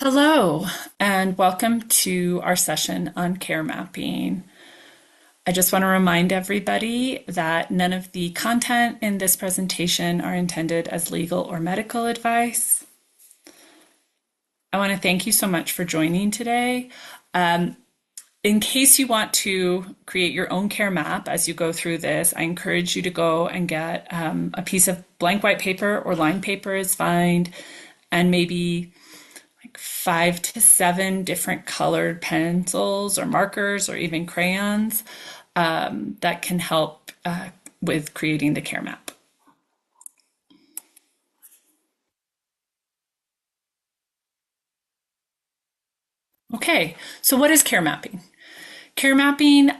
Hello, and welcome to our session on care mapping. I just want to remind everybody that none of the content in this presentation are intended as legal or medical advice. I want to thank you so much for joining today. In case you want to create your own care map as you go through this, I encourage you to go and get a piece of blank white paper or lined paper is fine, and maybe 5 to 7 different colored pencils or markers or even crayons that can help with creating the care map. Okay, so what is care mapping? Care mapping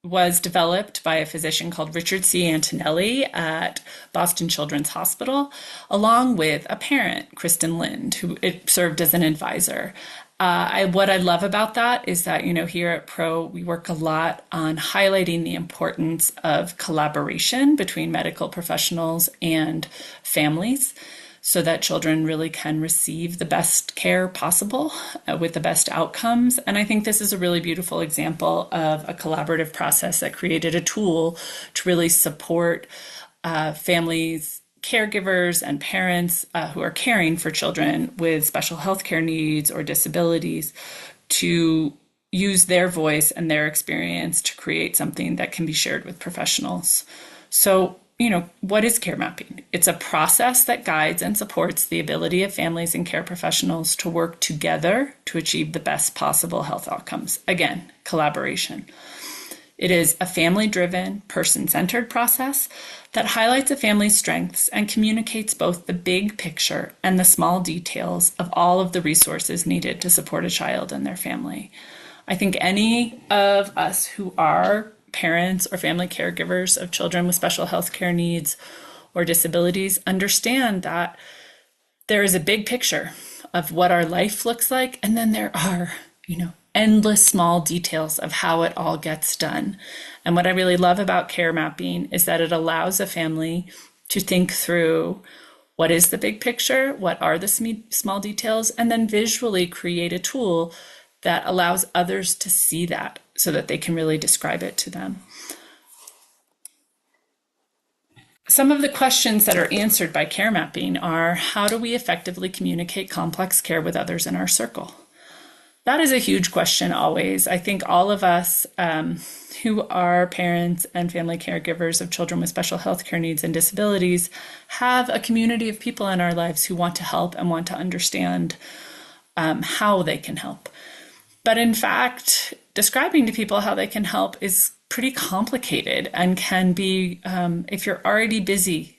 was developed by a physician called Richard C. Antonelli at Boston Children's Hospital, along with a parent, Kristen Lind, who it served as an advisor. What I love about that is that, here at Pro, we work a lot on highlighting the importance of collaboration between medical professionals and families so that children really can receive the best care possible with the best outcomes. And I think this is a really beautiful example of a collaborative process that created a tool to really support families, caregivers, and parents who are caring for children with special health care needs or disabilities to use their voice and their experience to create something that can be shared with professionals. So, what is care mapping? It's a process that guides and supports the ability of families and care professionals to work together to achieve the best possible health outcomes. Again, collaboration. It is a family-driven, person-centered process that highlights a family's strengths and communicates both the big picture and the small details of all of the resources needed to support a child and their family. I think any of us who are parents or family caregivers of children with special health care needs or disabilities understand that there is a big picture of what our life looks like, and then there are, endless small details of how it all gets done. And what I really love about care mapping is that it allows a family to think through what is the big picture, what are the small details, and then visually create a tool that allows others to see that so that they can really describe it to them. Some of the questions that are answered by care mapping are, how do we effectively communicate complex care with others in our circle? That is a huge question always. I think all of us who are parents and family caregivers of children with special health care needs and disabilities have a community of people in our lives who want to help and want to understand how they can help. But in fact, describing to people how they can help is pretty complicated and can be, if you're already busy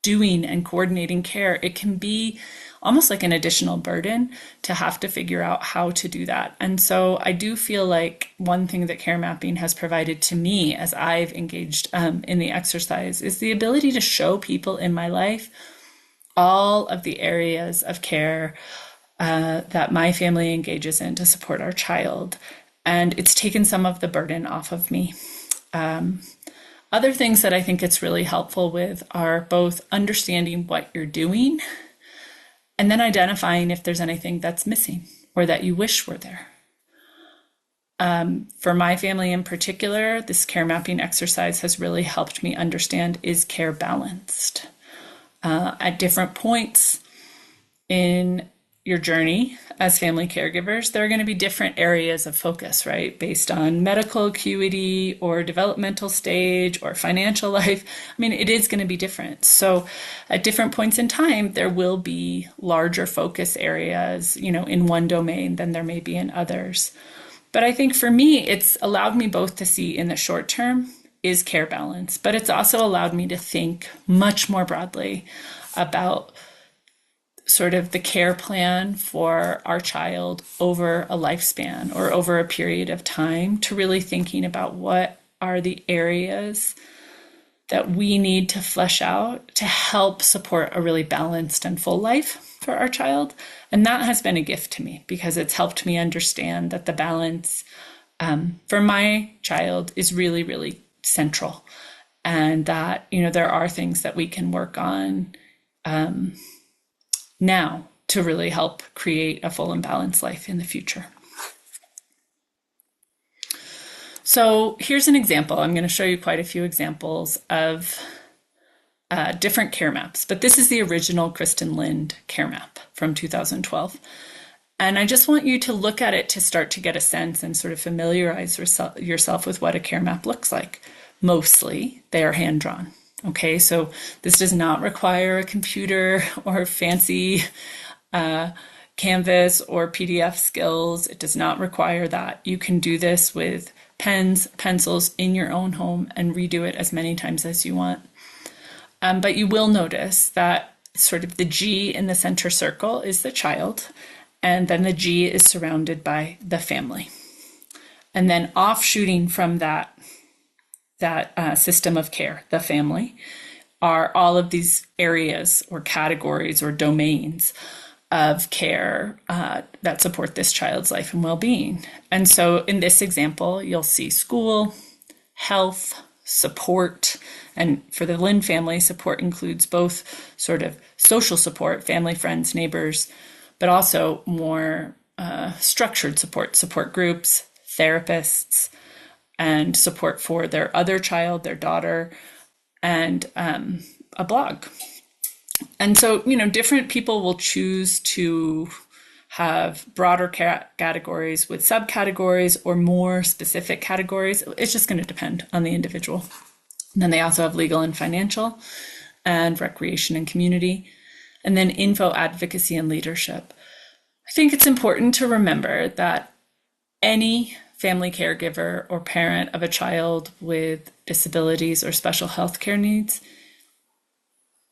doing and coordinating care, it can be almost like an additional burden to have to figure out how to do that. And so I do feel like one thing that care mapping has provided to me as I've engaged in the exercise is the ability to show people in my life all of the areas of care that my family engages in to support our child. And it's taken some of the burden off of me. Other things that I think it's really helpful with are both understanding what you're doing and then identifying if there's anything that's missing or that you wish were there. For my family in particular, this care mapping exercise has really helped me understand, is care balanced? At different points in your journey as family caregivers, there are going to be different areas of focus, right? Based on medical acuity or developmental stage or financial life. I mean, it is going to be different. So at different points in time, there will be larger focus areas, in one domain than there may be in others. But I think for me, it's allowed me both to see in the short term, is care balance, but it's also allowed me to think much more broadly about sort of the care plan for our child over a lifespan or over a period of time, to really thinking about what are the areas that we need to flesh out to help support a really balanced and full life for our child. And that has been a gift to me because it's helped me understand that the balance for my child is really, really central. And that, there are things that we can work on now to really help create a full and balanced life in the future. So here's an example. I'm going to show you quite a few examples of different care maps, but this is the original Kristen Lind care map from 2012. And I just want you to look at it to start to get a sense and sort of familiarize yourself with what a care map looks like. Mostly, they are hand-drawn. Okay, so this does not require a computer or fancy Canvas or PDF skills. It does not require that. You can do this with pens, pencils in your own home and redo it as many times as you want. But you will notice that sort of the G in the center circle is the child, and then the G is surrounded by the family. And then offshooting from that system of care, the family, are all of these areas or categories or domains of care that support this child's life and well-being. And so in this example, you'll see school, health, support, and for the Lind family, support includes both sort of social support, family, friends, neighbors, but also more structured support groups, therapists, and support for their other child, their daughter, and a blog. And so, different people will choose to have broader categories with subcategories or more specific categories. It's just going to depend on the individual. And then they also have legal and financial, and recreation and community, and then info, advocacy, and leadership. I think it's important to remember that any family caregiver or parent of a child with disabilities or special health care needs,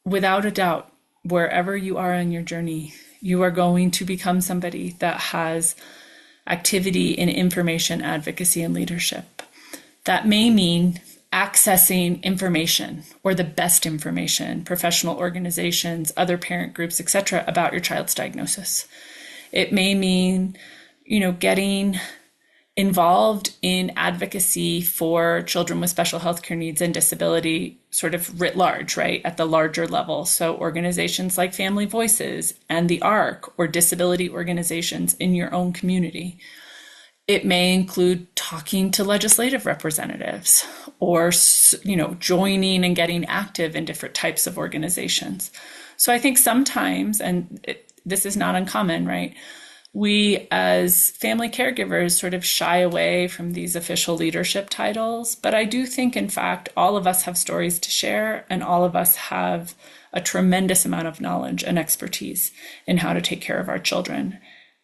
without a doubt, wherever you are in your journey, you are going to become somebody that has activity in information, advocacy, and leadership. That may mean accessing information or the best information, professional organizations, other parent groups, etc., about your child's diagnosis. It may mean, getting involved in advocacy for children with special health care needs and disability sort of writ large, right, at the larger level. So organizations like Family Voices and the ARC, or disability organizations in your own community. It may include talking to legislative representatives or, joining and getting active in different types of organizations. So I think sometimes, and this is not uncommon, right, we as family caregivers sort of shy away from these official leadership titles. But I do think, in fact, all of us have stories to share, and all of us have a tremendous amount of knowledge and expertise in how to take care of our children.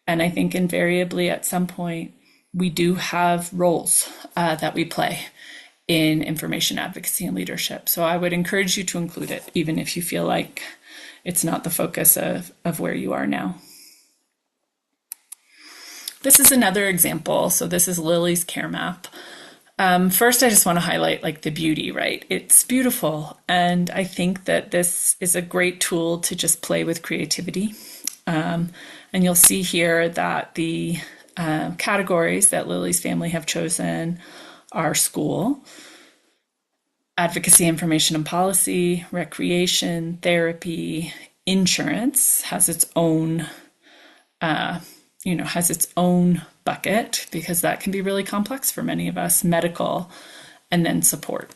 And I think invariably at some point, we do have roles that we play in information advocacy and leadership. So I would encourage you to include it, even if you feel like it's not the focus of where you are now. This is another example. So this is Lily's care map. First, I just want to highlight the beauty, right? It's beautiful. And I think that this is a great tool to just play with creativity. And you'll see here that the categories that Lily's family have chosen are school, advocacy, information and policy, recreation, therapy, insurance has its own bucket, because that can be really complex for many of us, medical, and then support.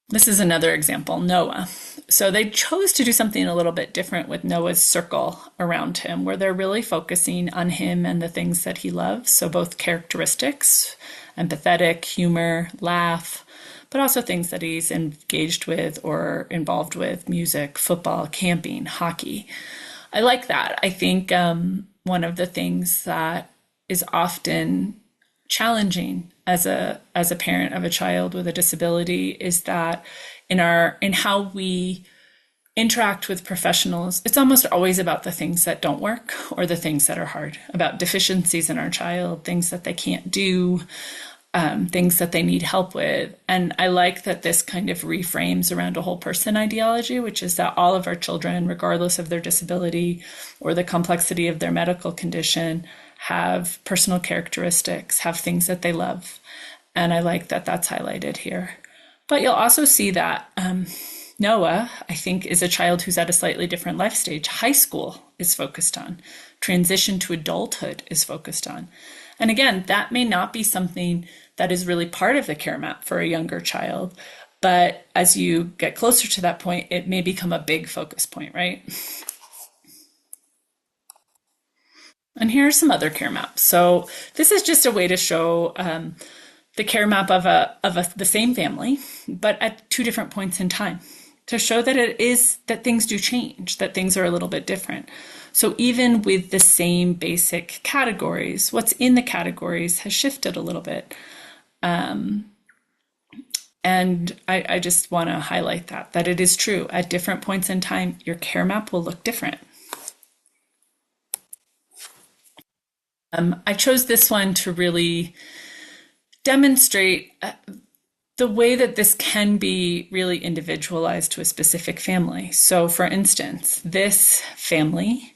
This is another example, Noah. So they chose to do something a little bit different with Noah's circle around him, where they're really focusing on him and the things that he loves. So both characteristics, empathetic, humor, laugh, but also things that he's engaged with or involved with: music, football, camping, hockey. I like that. I think one of the things that is often challenging as a parent of a child with a disability is that in how we interact with professionals, it's almost always about the things that don't work or the things that are hard, about deficiencies in our child, things that they can't do, things that they need help with. And I like that this kind of reframes around a whole person ideology, which is that all of our children, regardless of their disability or the complexity of their medical condition, have personal characteristics, have things that they love. And I like that that's highlighted here. But you'll also see that Noah, I think, is a child who's at a slightly different life stage. High school is focused on, transition to adulthood is focused on. And again, that may not be something that is really part of the care map for a younger child. But as you get closer to that point, it may become a big focus point, right? And here are some other care maps. So this is just a way to show the care map of the same family, but at two different points in time, to show that it is that things do change, that things are a little bit different. So even with the same basic categories, what's in the categories has shifted a little bit. And I just want to highlight that it is true. At different points in time, your care map will look different. I chose this one to really demonstrate the way that this can be really individualized to a specific family. So, for instance, this family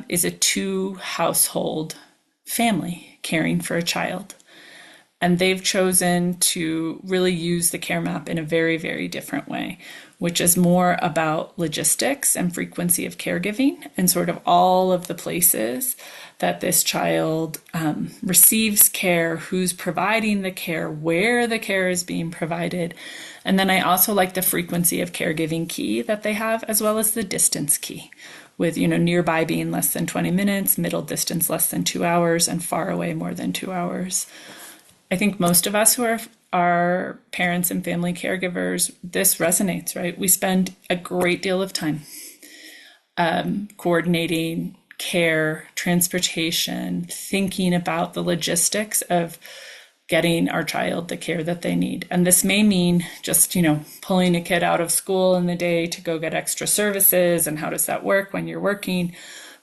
is a two-household family caring for a child. And they've chosen to really use the care map in a very, very different way, which is more about logistics and frequency of caregiving and sort of all of the places that this child receives care, who's providing the care, where the care is being provided. And then I also like the frequency of caregiving key that they have, as well as the distance key, with nearby being less than 20 minutes, middle distance less than 2 hours, and far away more than 2 hours. I think most of us who are parents and family caregivers, this resonates, right? We spend a great deal of time coordinating care, transportation, thinking about the logistics of getting our child the care that they need. And this may mean just, pulling a kid out of school in the day to go get extra services, and how does that work when you're working?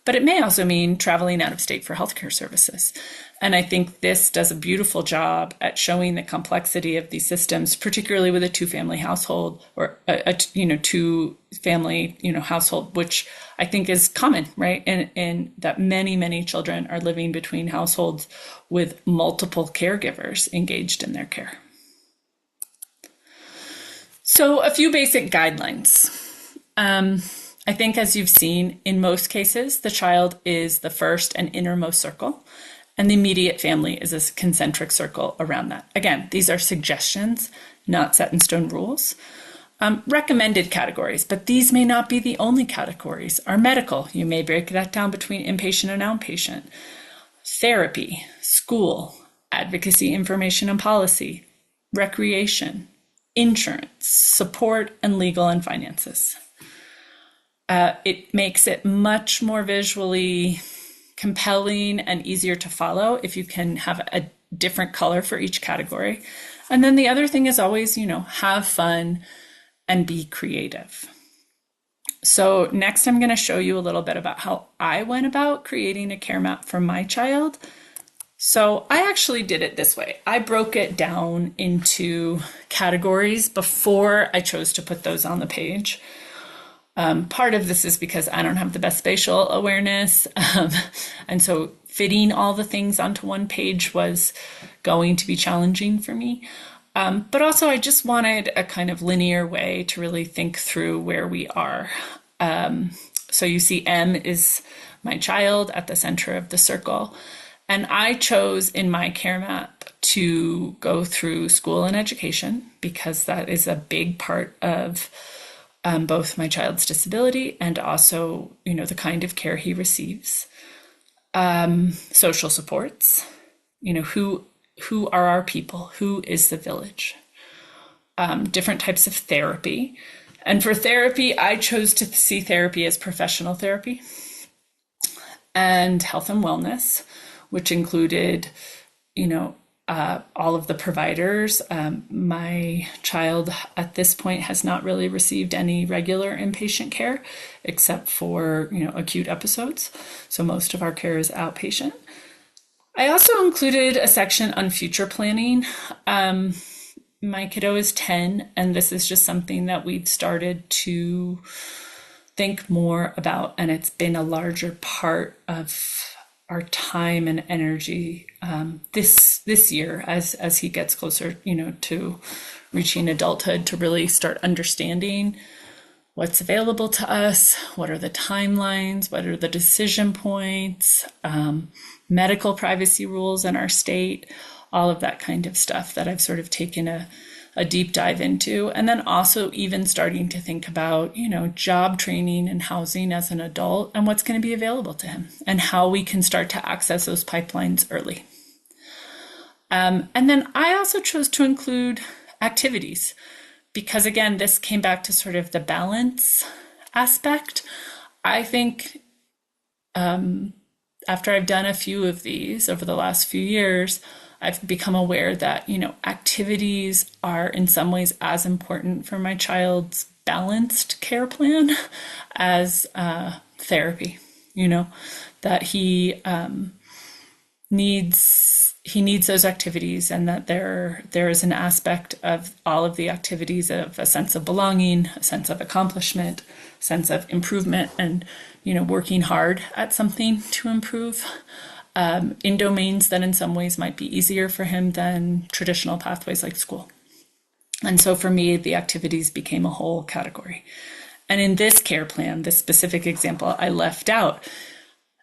But it may also mean traveling out of state for healthcare services. And I think this does a beautiful job at showing the complexity of these systems, particularly with a two-family household, or a two-family household, which I think is common, right? And that many children are living between households with multiple caregivers engaged in their care. So a few basic guidelines. I think, as you've seen, in most cases, the child is the first and innermost circle, and the immediate family is a concentric circle around that. Again, these are suggestions, not set in stone rules. Recommended categories, but these may not be the only categories, are medical. You may break that down between inpatient and outpatient. Therapy, school, advocacy, information and policy, recreation, insurance, support, and legal and finances. It makes it much more visually compelling and easier to follow if you can have a different color for each category. And then the other thing is always, have fun and be creative. So next I'm going to show you a little bit about how I went about creating a care map for my child. So I actually did it this way. I broke it down into categories before I chose to put those on the page. Part of this is because I don't have the best spatial awareness. And so fitting all the things onto one page was going to be challenging for me. But also I just wanted a kind of linear way to really think through where we are. So you see M is my child at the center of the circle. And I chose in my care map to go through school and education, because that is a big part of both my child's disability and also, the kind of care he receives. Social supports, who are our people? Who is the village? Different types of therapy. And for therapy, I chose to see therapy as professional therapy, and health and wellness, which included, all of the providers. My child at this point has not really received any regular inpatient care except for, acute episodes. So most of our care is outpatient. I also included a section on future planning. My kiddo is 10, and this is just something that we've started to think more about, and it's been a larger part of our time and energy this year as he gets closer, to reaching adulthood, to really start understanding what's available to us, what are the timelines, what are the decision points, medical privacy rules in our state, all of that kind of stuff that I've sort of taken a deep dive into. And then also even starting to think about, job training and housing as an adult and what's going to be available to him and how we can start to access those pipelines early. And then I also chose to include activities because, again, this came back to sort of the balance aspect. I think after I've done a few of these over the last few years, I've become aware that, activities are in some ways as important for my child's balanced care plan as therapy, that he needs those activities, and that there is an aspect of all of the activities of a sense of belonging, a sense of accomplishment, a sense of improvement, and, working hard at something to improve. In domains that in some ways might be easier for him than traditional pathways like school. And so for me, the activities became a whole category. And in this care plan, this specific example, I left out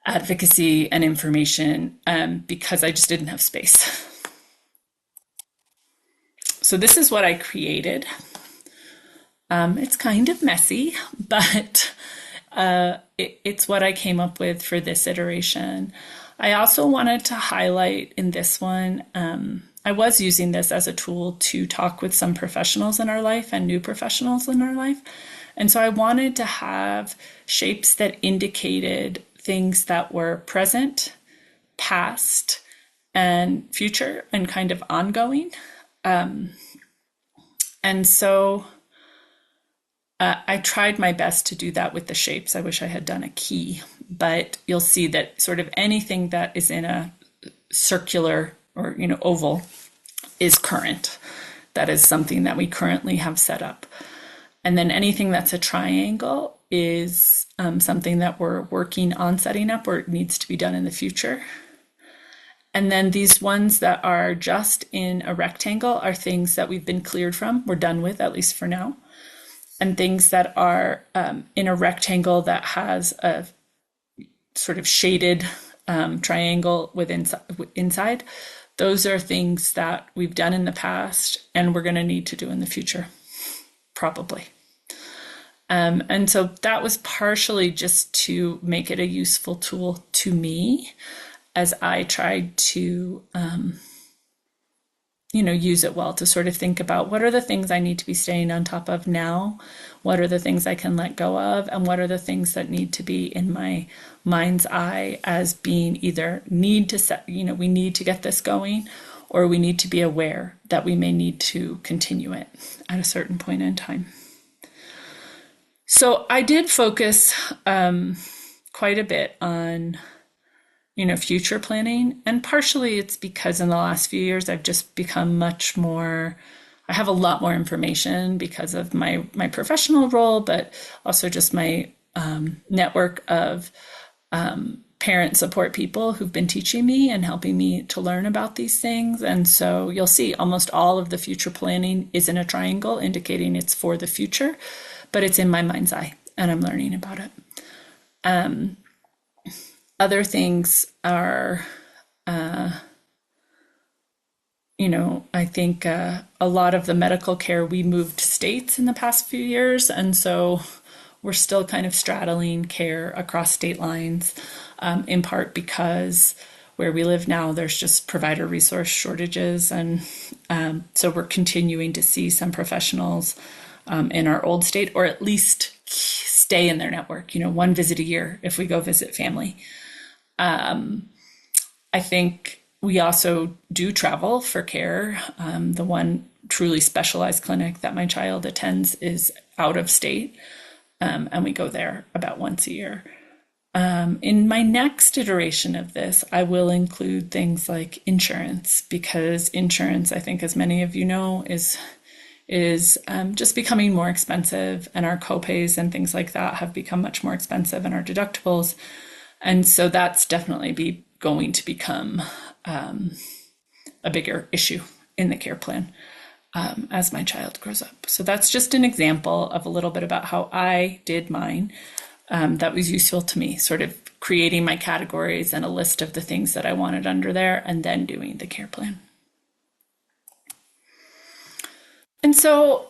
advocacy and information because I just didn't have space. So this is what I created. It's kind of messy, but it's what I came up with for this iteration. I also wanted to highlight in this one, I was using this as a tool to talk with some professionals in our life and new professionals in our life. And so I wanted to have shapes that indicated things that were present, past, and future, and kind of ongoing. And so I tried my best to do that with the shapes. I wish I had done a key, but you'll see that sort of anything that is in a circular or, oval is current. That is something that we currently have set up. And then anything that's a triangle is something that we're working on setting up or it needs to be done in the future. And then these ones that are just in a rectangle are things that we've been cleared from, we're done with, at least for now. And things that are in a rectangle that has a sort of shaded triangle inside, those are things that we've done in the past and we're going to need to do in the future, probably. And so that was partially just to make it a useful tool to me as I tried to, use it well to sort of think about what are the things I need to be staying on top of now, what are the things I can let go of, and what are the things that need to be in my mind's eye as being either need to set, we need to get this going, or we need to be aware that we may need to continue it at a certain point in time. So I did focus quite a bit on, future planning. And partially it's because in the last few years, I've just become much more, I have a lot more information because of my professional role, but also just my network of parent support people who've been teaching me and helping me to learn about these things. And so you'll see almost all of the future planning is in a triangle, indicating it's for the future, but it's in my mind's eye and I'm learning about it. Other things are, I think a lot of the medical care, we moved states in the past few years. And so we're still kind of straddling care across state lines, in part because where we live now, there's just provider resource shortages. And so we're continuing to see some professionals in our old state, or at least stay in their network, one visit a year if we go visit family. I think we also do travel for care. The one truly specialized clinic that my child attends is out of state, and we go there about once a year. In my next iteration of this, I will include things like insurance, because insurance, I think, as many of you know, is just becoming more expensive, and our copays and things like that have become much more expensive, and our deductibles. And so that's definitely going to become a bigger issue in the care plan as my child grows up. So that's just an example of a little bit about how I did mine that was useful to me, sort of creating my categories and a list of the things that I wanted under there, and then doing the care plan. And so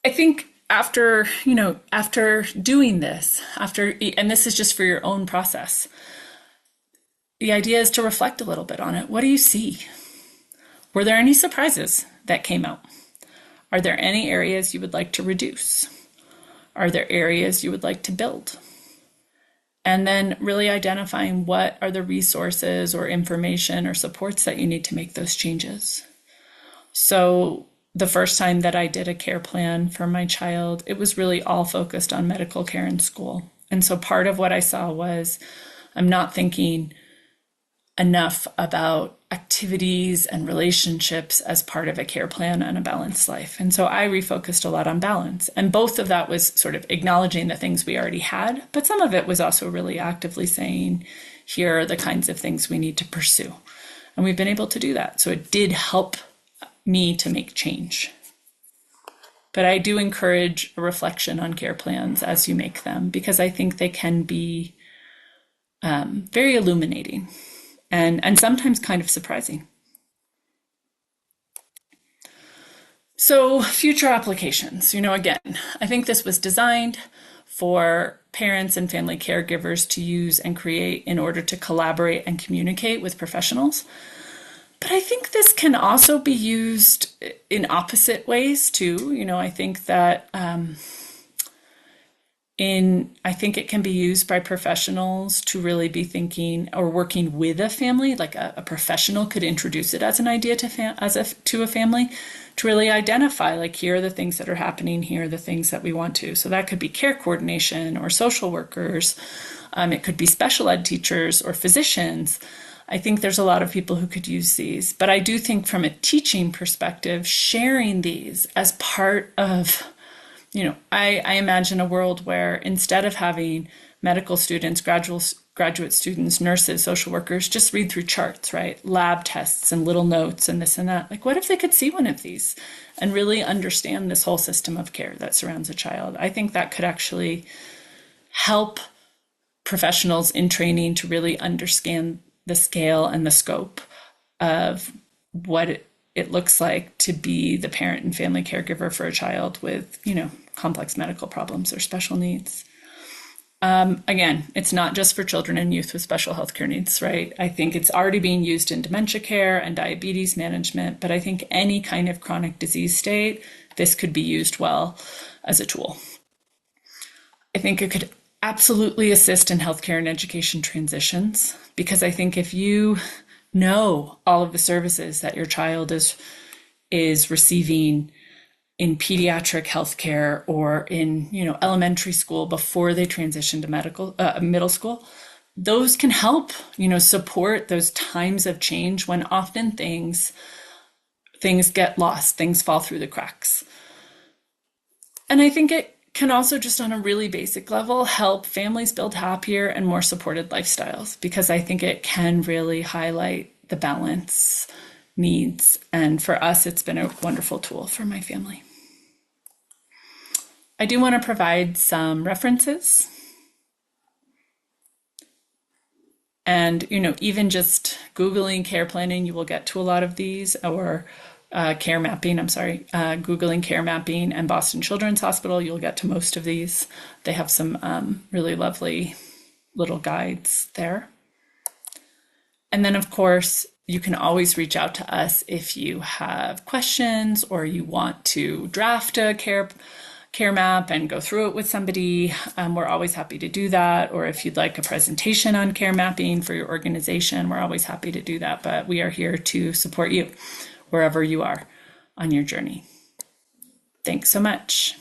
I think after doing this, and this is just for your own process, the idea is to reflect a little bit on it. What do you see? Were there any surprises that came out? Are there any areas you would like to reduce? Are there areas you would like to build? And then really identifying what are the resources or information or supports that you need to make those changes. So the first time that I did a care plan for my child, it was really all focused on medical care in school. And so part of what I saw was I'm not thinking enough about activities and relationships as part of a care plan and a balanced life. And so I refocused a lot on balance. And both of that was sort of acknowledging the things we already had, but some of it was also really actively saying, here are the kinds of things we need to pursue. And we've been able to do that. So it did help me to make change. But I do encourage a reflection on care plans as you make them, because I think they can be very illuminating and sometimes kind of surprising. So future applications, again, I think this was designed for parents and family caregivers to use and create in order to collaborate and communicate with professionals. But I think this can also be used in opposite ways too. I think that I think it can be used by professionals to really be thinking or working with a family, like a professional could introduce it as an idea to a family to really identify, like, here are the things that are happening, here are the things that we want to. So that could be care coordination or social workers. It could be special ed teachers or physicians. I think there's a lot of people who could use these, but I do think from a teaching perspective, sharing these as part of, I imagine a world where instead of having medical students, graduate students, nurses, social workers, just read through charts, right? Lab tests and little notes and this and that. Like, what if they could see one of these and really understand this whole system of care that surrounds a child? I think that could actually help professionals in training to really understand the scale and the scope of what it looks like to be the parent and family caregiver for a child with, complex medical problems or special needs. Again, it's not just for children and youth with special healthcare needs, right? I think it's already being used in dementia care and diabetes management, but I think any kind of chronic disease state, this could be used well as a tool. I think it could absolutely assist in healthcare and education transitions, because I think if you know all of the services that your child is receiving in pediatric healthcare or in elementary school before they transition to middle school, those can help support those times of change when often things get lost, things fall through the cracks. And I think it can also, just on a really basic level, help families build happier and more supported lifestyles, because I think it can really highlight the balance needs. And for us, it's been a wonderful tool for my family. I do want to provide some references. And, even just Googling care planning, you will get to a lot of these, or care mapping, Googling care mapping and Boston Children's Hospital, you'll get to most of these. They have some really lovely little guides there. And then, of course, you can always reach out to us if you have questions or you want to draft a care map and go through it with somebody. We're always happy to do that. Or if you'd like a presentation on care mapping for your organization, we're always happy to do that. But we are here to support you wherever you are on your journey. Thanks so much.